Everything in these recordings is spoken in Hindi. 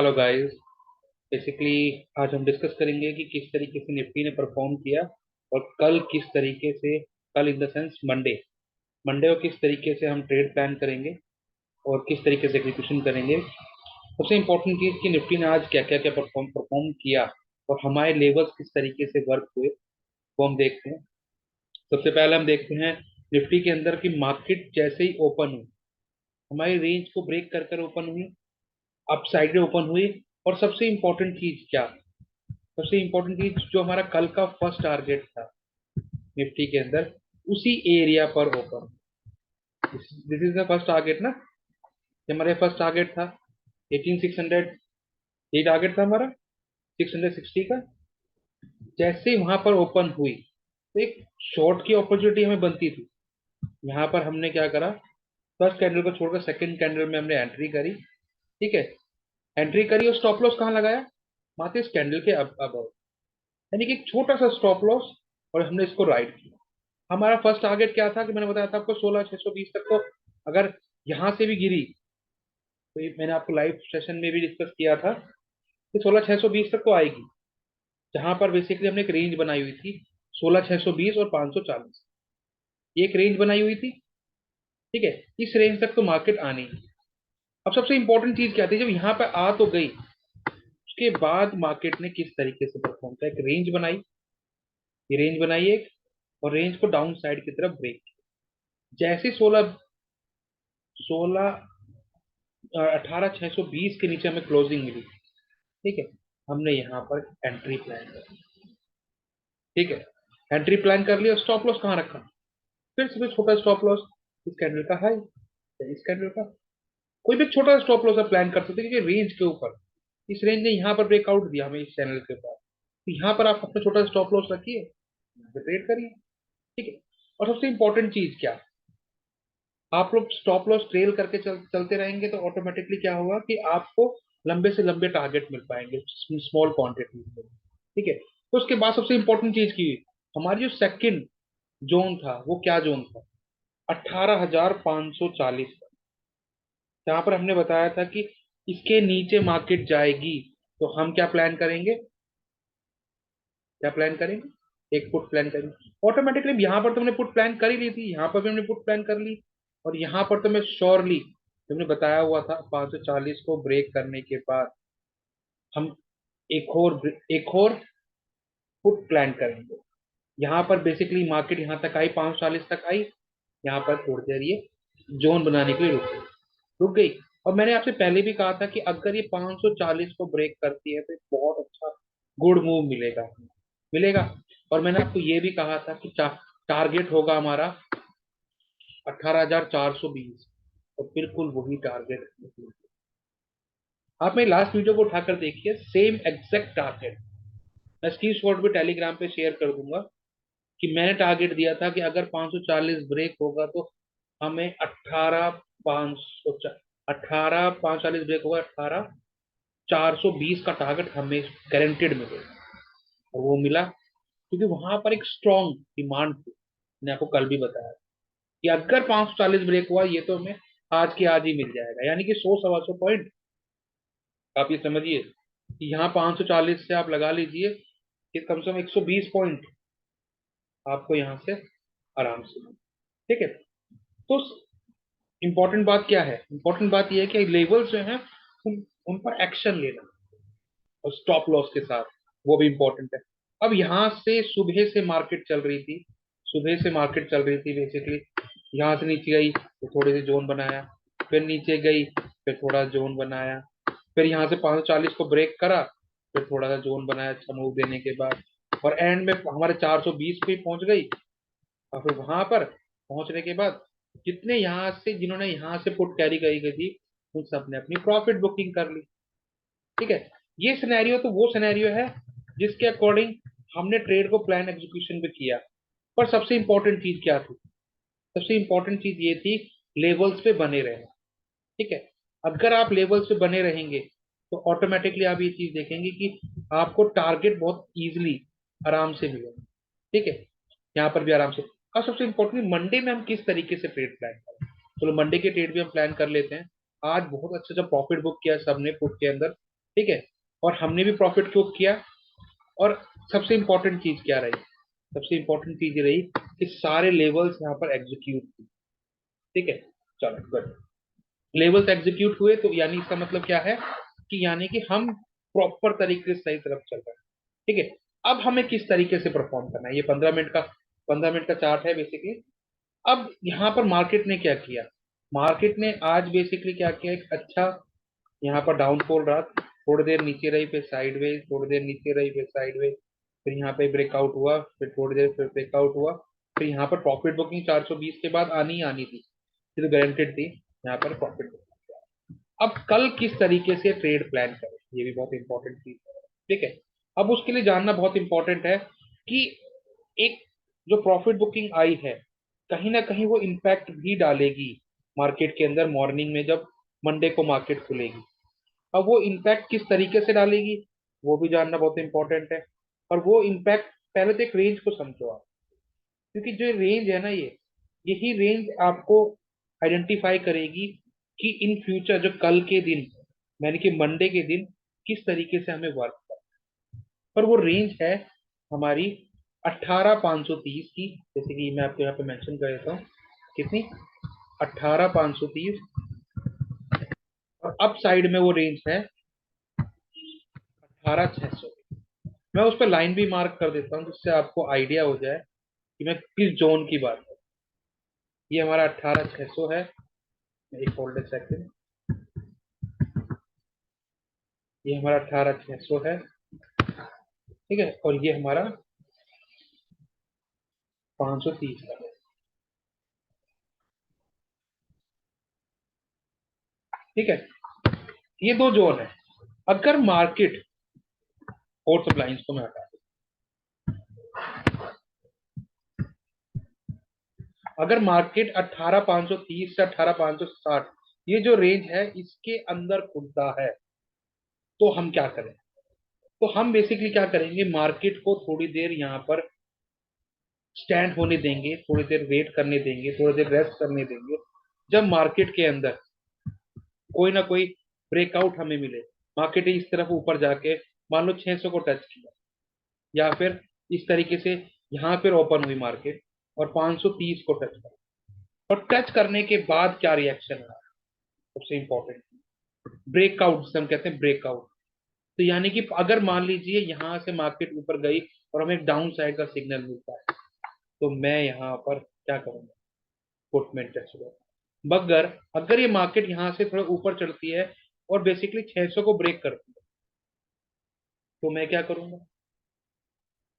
Hello guys. बेसिकली आज हम डिस्कस करेंगे कि किस तरीके से निफ्टी ने परफॉर्म किया और कल किस तरीके से, कल in the sense Monday Monday को किस तरीके से हम ट्रेड प्लान करेंगे और किस तरीके से एग्जीक्यूशन करेंगे। सबसे इंपॉर्टेंट चीज़ कि निफ्टी ने आज क्या क्या क्या परफॉर्म परफॉर्म किया और हमारे लेवल्स किस तरीके से वर्क हुए वो हम देखते हैं। सबसे पहले हम देखते हैं निफ्टी के अंदर की मार्केट जैसे ही ओपन हुई, हमारी रेंज को ब्रेक कर कर ओपन हुई, अप साइड में ओपन हुई। और सबसे इंपॉर्टेंट चीज क्या, सबसे इंपॉर्टेंट चीज जो हमारा कल का फर्स्ट टारगेट था निफ्टी के अंदर, उसी एरिया पर open. This is the first target ना, ये हमारे फर्स्ट टारगेट था 18600। ये टारगेट था हमारा 660 का। जैसे वहां पर ओपन हुई तो एक शॉर्ट की अपॉर्चुनिटी हमें बनती थी। यहाँ पर हमने क्या करा, फर्स्ट कैंडल को छोड़कर सेकंड कैंडल में हमने एंट्री करी। ठीक है, एंट्री करी और स्टॉप लॉस कहाँ लगाया, मात्र इस कैंडल के अब यानी कि एक छोटा सा स्टॉप लॉस, और हमने इसको राइट किया। हमारा फर्स्ट टारगेट क्या था कि मैंने बताया था आपको 16620 तक। तो अगर यहां से भी गिरी तो ये मैंने आपको लाइव सेशन में भी डिस्कस किया था कि 16620 तक तो आएगी। जहां पर बेसिकली हमने एक रेंज बनाई हुई थी 16620 और 540, ये एक रेंज बनाई हुई थी। ठीक है, इस रेंज तक तो मार्केट आनी है। अब सबसे इंपॉर्टेंट चीज क्या थी, जब यहाँ पे आ तो गई, उसके बाद मार्केट ने किस तरीके से परफॉर्म किया। एक रेंज बनाई, ये रेंज बनाई एक, और रेंज को डाउन साइड की तरफ ब्रेक किया। जैसे 18,620 के नीचे हमें क्लोजिंग मिली। ठीक है, हमने यहाँ पर एंट्री प्लान कर ली। ठीक है, एंट्री प्लान कर लिया। स्टॉप लॉस कहाँ रखा, फिर से कोई छोटा स्टॉप लॉस, इस कैंडल का हाई, इस कैंडल का कोई भी छोटा स्टॉप लॉस आप प्लान कर सकते हैं, क्योंकि रेंज के ऊपर, इस रेंज ने यहाँ पर ब्रेकआउट दिया हमें इस चैनल के ऊपर, तो यहाँ पर आप अपना छोटा स्टॉप लॉस रखिए, यहाँ पे ट्रेड करिए। ठीक है, और सबसे इंपॉर्टेंट चीज क्या, आप लोग स्टॉप लॉस ट्रेल करके चलते रहेंगे तो ऑटोमेटिकली क्या होगा कि आपको लंबे से लंबे टारगेट मिल पाएंगे स्मॉल क्वांटिटी में। ठीक है, तो उसके बाद सबसे इंपॉर्टेंट चीज की, हमारी जो सेकंड जोन था वो क्या जोन था, 18,540 का। जहां पर हमने बताया था कि इसके नीचे मार्केट जाएगी तो हम क्या प्लान करेंगे, क्या प्लान करेंगे, एक पुट प्लान करेंगे ऑटोमेटिकली। यहाँ पर तो हमने पुट प्लान कर ही ली थी, यहाँ पर भी हमने पुट प्लान कर ली, और यहाँ पर तो मैं श्योरली, हमने बताया हुआ था 540 को ब्रेक करने के बाद हम एक और पुट प्लान करेंगे। यहाँ पर बेसिकली मार्केट यहाँ तक आई, 540 तक आई, यहाँ पर थोड़ी देर ये जोन बनाने के लिए रुक गई। और मैंने आपसे पहले भी कहा था कि अगर ये 540 को ब्रेक करती है तो एक बहुत अच्छा गुड मूव मिलेगा, मिलेगा। और मैंने आपको ये भी कहा था कि टारगेट होगा हमारा 18,420, और बिल्कुल वही टारगेट। आप मेरी लास्ट वीडियो को उठाकर देखिए, सेम एग्जैक्ट टारगेट। मैं स्क्रीन शॉट भी टेलीग्राम पे शेयर कर दूंगा कि मैंने टारगेट दिया था कि अगर 540 ब्रेक होगा तो हमें 18,540 ब्रेक होगा, 18,420 का टारगेट हमें गारंटेड मिलेगा। और वो मिला, क्योंकि वहां पर एक स्ट्रॉन्ग डिमांड थी। मैंने आपको कल भी बताया कि अगर 540 ब्रेक हुआ ये तो हमें आज के आज ही मिल जाएगा, यानी कि 100 सवा 100 पॉइंट। आप ये समझिए कि यहाँ 540 से आप लगा लीजिए कि कम से कम 120 पॉइंट आपको यहाँ से आराम से। ठीक है, तो इंपॉर्टेंट बात क्या है, इंपॉर्टेंट बात यह है कि लेवल्स जो हैं उन पर एक्शन लेना, और स्टॉप लॉस के साथ, वो भी इंपॉर्टेंट है। अब यहाँ से सुबह से मार्केट चल रही थी, सुबह से मार्केट चल रही थी बेसिकली, यहाँ से नीचे गई तो थोड़ी सी जोन बनाया, फिर नीचे गई, फिर थोड़ा जोन बनाया, फिर यहाँ से 540 को ब्रेक करा, फिर थोड़ा सा जोन बनाया अच्छा मूव देने के बाद, और एंड में हमारे 420 पे पहुंच गई। और फिर वहां पर पहुंचने के बाद जितने यहाँ से, जिन्होंने यहाँ से पुट कैरी करी गई थी, उन सब ने अपनी प्रॉफिट बुकिंग कर ली। ठीक है, ये सिनेरियो तो वो सिनेरियो है जिसके अकॉर्डिंग हमने ट्रेड को प्लान एग्जीक्यूशन पे किया। पर सबसे इंपॉर्टेंट चीज क्या थी, सबसे इंपॉर्टेंट चीज ये थी लेवल्स पे बने रहना। ठीक है, अगर आप लेवल्स पे बने रहेंगे तो ऑटोमेटिकली आप ये चीज देखेंगे कि आपको टारगेट बहुत इजीली, आराम से मिलेगा। ठीक है, यहाँ पर भी आराम से। और सबसे इंपॉर्टेंट, मंडे में हम किस तरीके से ट्रेड प्लान करें, चलो मंडे के ट्रेड भी हम प्लान कर लेते हैं। आज बहुत अच्छा अच्छा प्रॉफिट बुक किया सबने पुट के अंदर, ठीक है, और हमने भी प्रॉफिट बुक किया। और सबसे इंपॉर्टेंट चीज क्या रही? सबसे इंपॉर्टेंट चीज ये रही कि सारे लेवल्स यहाँ पर एग्जीक्यूट हुए। ठीक है, चलो गुड। लेवल्स एग्जीक्यूट हुए तो यानी इसका मतलब क्या है कि यानी कि हम प्रॉपर तरीके से सही तरफ चल रहे हैं। ठीक है, अब हमें किस तरीके से परफॉर्म करना है, ये 15 मिनट का चार्ट है बेसिकली। अब यहाँ पर मार्केट ने क्या किया? मार्केट ने आज बेसिकली क्या किया, एक अच्छा यहाँ पर डाउनफॉल रहा, थोड़ी देर नीचे रही, फिर साइडवेज, थोड़ी देर नीचे रही, फिर साइडवेज, फिर यहाँ पे ब्रेकआउट हुआ, फिर थोड़ी देर फिर ब्रेकआउट हुआ, फिर यहाँ पर प्रॉफिट बुकिंग 420 के बाद आनी ही आनी थी, ये तो गारंटेड थी यहाँ पर प्रॉफिट बुकिंग। अब कल किस तरीके से ट्रेड प्लान करें, ये भी बहुत इंपॉर्टेंट चीज है। ठीक है, अब उसके लिए जानना बहुत इंपॉर्टेंट है कि एक जो प्रॉफिट बुकिंग आई है, कहीं ना कहीं वो इम्पैक्ट भी डालेगी मार्केट के अंदर मॉर्निंग में, जब मंडे को मार्केट खुलेगी। अब वो इम्पैक्ट किस तरीके से डालेगी, वो भी जानना बहुत इंपॉर्टेंट है। और वो इम्पैक्ट, पहले तो एक रेंज को समझो आप, क्योंकि जो रेंज है ना, ये यही रेंज आपको आइडेंटिफाई करेगी कि इन फ्यूचर जो कल के दिन, यानी कि मंडे के दिन, किस तरीके से हमें वर्क करना है। पर वो रेंज है हमारी 18,530 की, जैसे कि मैं आपको यहाँ पे मेंशन कर देता हूँ कितनी, 18,530। और अप साइड में वो रेंज है 18,600। मैं उस पर लाइन भी मार्क कर देता हूँ जिससे आपको आइडिया हो जाए कि मैं किस जोन की बात करूँ। ये हमारा 18,600 है। एक होल्ड सेकंड, ये हमारा 18,600 है। ठीक है, और ये हमारा 530 है। ठीक है, ये दो जोन है। अगर मार्केट, और सब लाइंस को मैं हटा दूं, अगर मार्केट 18,530 से 18,560, ये जो रेंज है इसके अंदर खुलता है, तो हम क्या करें? तो हम बेसिकली क्या करेंगे, मार्केट को थोड़ी देर यहाँ पर स्टैंड होने देंगे, थोड़ी देर वेट करने देंगे, थोड़ी देर रेस्ट करने देंगे। जब मार्केट के अंदर कोई ना कोई ब्रेकआउट हमें मिले, मार्केट इस तरफ ऊपर जाके मान लो 600 को टच किया, या फिर इस तरीके से यहाँ पर ओपन हुई मार्केट और 530 को टच कर, और टच करने के बाद क्या रिएक्शन है, सबसे इंपॉर्टेंट ब्रेकआउट, जिसे हम कहते हैं ब्रेकआउट। तो यानी कि अगर मान लीजिए यहाँ से मार्केट ऊपर गई और हमें डाउन साइड का सिग्नल मिलता है, तो मैं यहाँ पर क्या करूंगा, पुट में इंटरेस्ट करूंगा। मगर अगर ये मार्केट यहाँ से थोड़ा ऊपर चढ़ती है और बेसिकली 600 को ब्रेक करती है, तो मैं क्या करूंगा?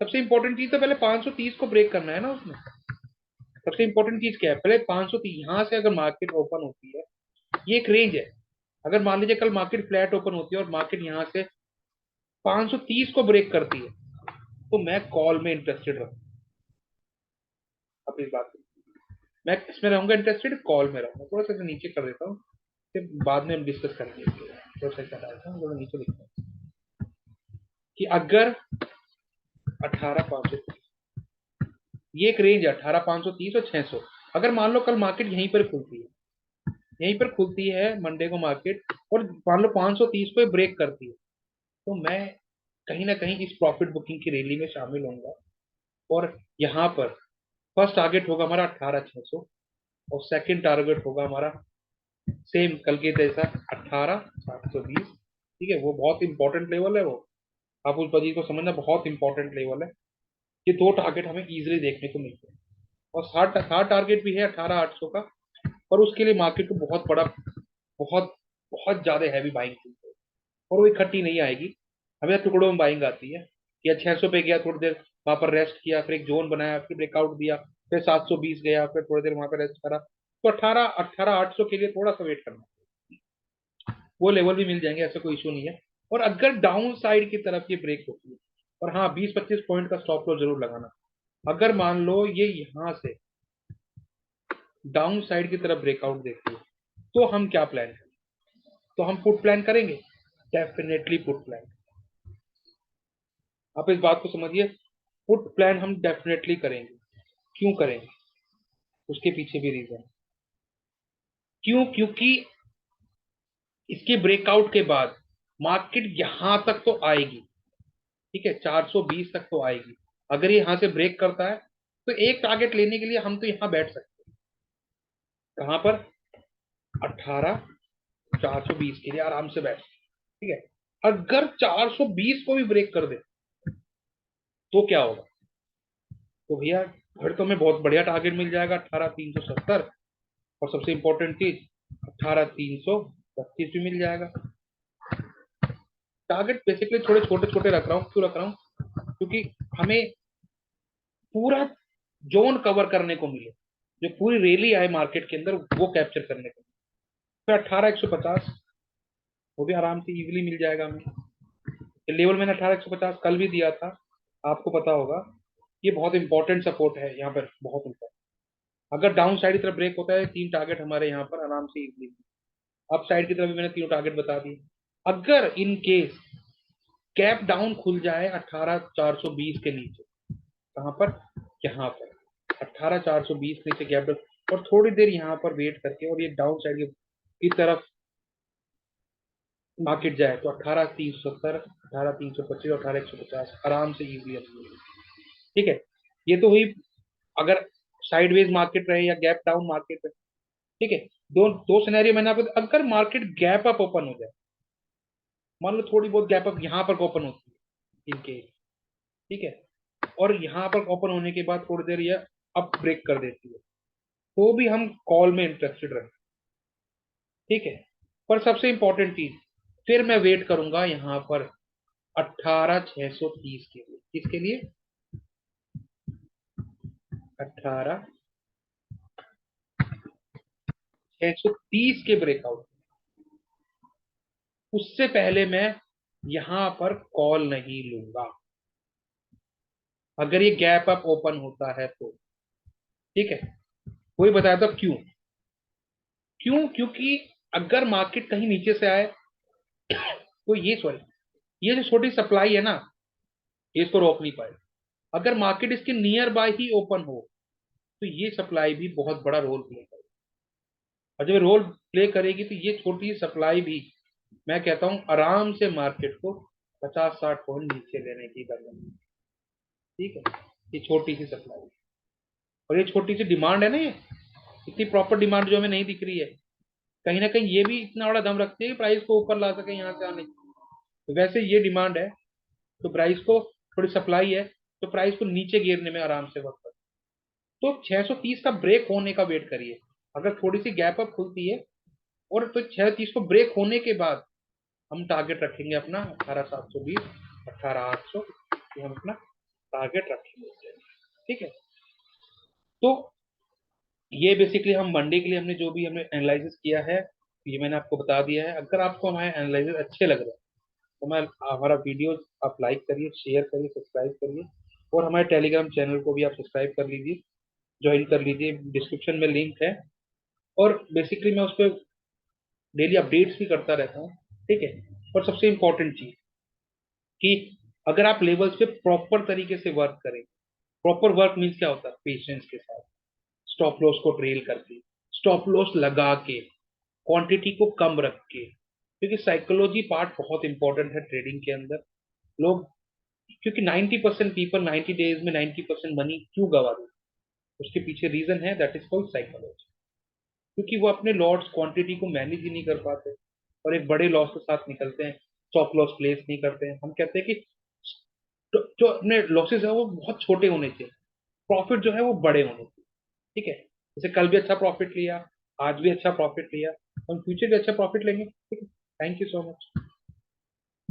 सबसे इंपॉर्टेंट चीज तो पहले 530 को ब्रेक करना है ना उसमें। सबसे इंपॉर्टेंट चीज क्या है, पहले 530, यहाँ से अगर मार्केट ओपन होती है, ये एक रेंज है। अगर मान लीजिए कल मार्केट फ्लैट ओपन होती है और मार्केट यहाँ से 530 को ब्रेक करती है, तो मैं कॉल में इंटरेस्टेड रहूंगा। अब इस बात, मैं किसमें रहूंगा इंटरेस्टेड? कॉल में रहूंगा। थोड़ा सा नीचे कर देता हूँ, फिर बाद में हम डिस्कस करेंगे इसके बारे में। थोड़ा सा ऐसा डालता हूँ, थोड़ा नीचे लिखता हूँ कि अगर 18,530, ये एक रेंज है 18,530 और 600। अगर मान लो कल मार्केट यहीं पर खुलती है, यहीं पर खुलती है मंडे को मार्केट, और मान लो 530 को ब्रेक करती है, तो मैं कहीं ना कहीं इस प्रॉफिट बुकिंग की रैली में शामिल होऊंगा। और यहाँ पर फर्स्ट टारगेट होगा हमारा 18,600, और सेकंड टारगेट होगा हमारा सेम कल के जैसा 18,720। ठीक है, वो बहुत इंपॉर्टेंट लेवल है वो, आप उस चीज को समझना, बहुत इंपॉर्टेंट लेवल है। ये दो टारगेट हमें इजीली देखने को मिलते हैं। और सात सात टारगेट भी है 18,800 का, पर उसके लिए मार्केट को बहुत बड़ा, बहुत बहुत ज्यादा हैवी बाइंग चाहिए, और वो इकट्ठी नहीं आएगी। हमें टुकड़ों में बाइंग आती है। या 600 पे गया, थोड़ी देर वहां पर रेस्ट किया, फिर एक जोन बनाया, फिर ब्रेकआउट दिया, फिर 720 गया, फिर थोड़ी देर वहां पर रेस्ट करा, तो 18,800 के लिए थोड़ा सा वेट करना, वो लेवल भी मिल जाएंगे, ऐसा कोई इशू नहीं है। और अगर डाउन साइड की तरफ ये ब्रेक होती है, और हाँ 20-25 पॉइंट का स्टॉप लॉस जरूर लगाना। अगर मान लो ये यहाँ से डाउन साइड की तरफ ब्रेकआउट देखती है, तो हम क्या प्लान करें? तो हम पुट प्लान करेंगे, डेफिनेटली पुट प्लान। आप इस बात को समझिए, पुट प्लान हम डेफिनेटली करेंगे। क्यों करेंगे? उसके पीछे भी रीजन। क्यों? क्योंकि इसके ब्रेकआउट के बाद मार्केट यहां तक तो आएगी, ठीक है, 420 तक तो आएगी। अगर ये यहाँ से ब्रेक करता है तो एक टारगेट लेने के लिए हम तो यहाँ बैठ सकते हैं, कहां पर, 18,420 के लिए आराम से बैठ सकते हैं, ठीक है। अगर 420 को भी ब्रेक कर दे तो क्या होगा, तो भैया फिर तो हमें बहुत बढ़िया टारगेट मिल जाएगा, 18,370। और सबसे इंपॉर्टेंट चीज, 18,325 भी मिल जाएगा। टारगेट बेसिकली थोड़े छोटे छोटे रख रहा हूँ, क्यों रख रहा हूँ, क्योंकि हमें पूरा जोन कवर करने को मिले, जो पूरी रैली आए मार्केट के अंदर वो कैप्चर करने को। फिर 18,150 वो भी आराम से इजीली मिल जाएगा हमें। ये लेवल मैंने 18,150 कल भी दिया था, आपको पता होगा। ये बहुत इंपॉर्टेंट सपोर्ट है यहाँ पर, बहुत इंपॉर्टेंट। अगर डाउन साइड की तरफ ब्रेक होता है, तीन टारगेट हमारे यहाँ पर आराम से इजीली। अप साइड की तरफ भी मैंने तीनों टारगेट बता दिए। अगर इन केस गैप डाउन खुल जाए 18,420 के नीचे, कहां पर, यहाँ पर 18,420 नीचे गैप डाउन, और थोड़ी देर यहाँ पर वेट करके और ये डाउन साइड की तरफ मार्केट जाए तो 18,370, 18,325, 18,150 आराम से इजीली, ठीक है। ये तो हुई अगर साइडवेज मार्केट रहे या गैप डाउन मार्केट रहे, ठीक है। दो दो सिनेरियो मैंने आपको, अगर मार्केट गैप अप ओपन हो जाए, मान लो थोड़ी बहुत गैप अप यहाँ पर ओपन होती है इनके, ठीक है, और यहाँ पर ओपन होने के बाद थोड़ी देर ये अप ब्रेक कर देती है, तो भी हम कॉल में इंटरेस्टेड रहे, ठीक है। पर सबसे इंपॉर्टेंट चीज, फिर मैं वेट करूंगा यहाँ पर 18,630 के लिए। किसके लिए, 18,630 के ब्रेकआउट। उससे पहले मैं यहां पर कॉल नहीं लूंगा, अगर ये गैप अप ओपन होता है तो, ठीक है। कोई बताया था क्यों, क्यों, क्योंकि अगर मार्केट कहीं नीचे से आए तो ये, सॉरी, ये जो छोटी सप्लाई है ना, ये इसको रोक नहीं पाए। अगर मार्केट इसके नियर बाय ही ओपन हो तो ये सप्लाई भी बहुत बड़ा रोल प्ले करेगी, और जब रोल प्ले करेगी तो ये छोटी सप्लाई भी, मैं कहता हूं, आराम से मार्केट को 50-60 पॉइंट नीचे लेने की जरूरत है, ठीक है। ये छोटी सी सप्लाई और ये छोटी सी डिमांड है ना, ये इतनी प्रॉपर डिमांड जो हमें नहीं दिख रही है, कहीं ना कहीं ये भी इतना बड़ा दम रखती है कि प्राइस को ऊपर ला सके यहाँ से आने की। तो वैसे ये डिमांड है, तो प्राइस को, थोड़ी सप्लाई है, तो प्राइस को नीचे गिरने में आराम से वक्त, तो 630 का ब्रेक होने का वेट करिए। अगर थोड़ी सी गैप अप खुलती है और तो 630 को ब्रेक होने के बाद हम टारगेट रखेंगे अपना 18,720, 18,800, ये हम अपना टारगेट रखेंगे, ठीक है। तो ये बेसिकली हम मंडे के लिए हमने जो भी हमने एनालिसिस किया है, ये मैंने आपको बता दिया है। अगर आपको हमारे एनालिसिस अच्छे लग रहे हैं तो मैं, हमारा वीडियो आप लाइक करिए, शेयर करिए, सब्सक्राइब करिए, और हमारे टेलीग्राम चैनल को भी आप सब्सक्राइब कर लीजिए, ज्वाइन कर लीजिए, डिस्क्रिप्शन में लिंक है। और बेसिकली मैं उस पर डेली अपडेट्स भी करता रहता हूँ, ठीक है। और सबसे इंपॉर्टेंट चीज कि अगर आप लेवल्स पे प्रॉपर तरीके से वर्क करें, प्रॉपर वर्क मीन्स क्या होता है, पेशेंस के साथ, स्टॉप लॉस को ट्रेल करके, स्टॉप लॉस लगा के, क्वांटिटी को कम रख के, क्योंकि साइकोलॉजी पार्ट बहुत इंपॉर्टेंट है ट्रेडिंग के अंदर। लोग, क्योंकि 90% पीपल 90 डेज में 90% मनी क्यों गवा देते, उसके पीछे रीजन है, दैट इज कॉल्ड साइकोलॉजी। क्योंकि वो अपने लॉट्स क्वांटिटी को मैनेज ही नहीं कर पाते और एक बड़े लॉस के साथ निकलते हैं, स्टॉप लॉस प्लेस नहीं करते हैं। हम कहते हैं कि जो अपने लॉसेस है वो बहुत छोटे होने चाहिए, प्रॉफिट जो है वो बड़े होने चाहिए, ठीक है। जैसे कल भी अच्छा प्रॉफिट लिया, आज भी अच्छा प्रॉफिट लिया, हम फ्यूचर भी अच्छा प्रॉफिट लेंगे, ठीक है। Thank you so much.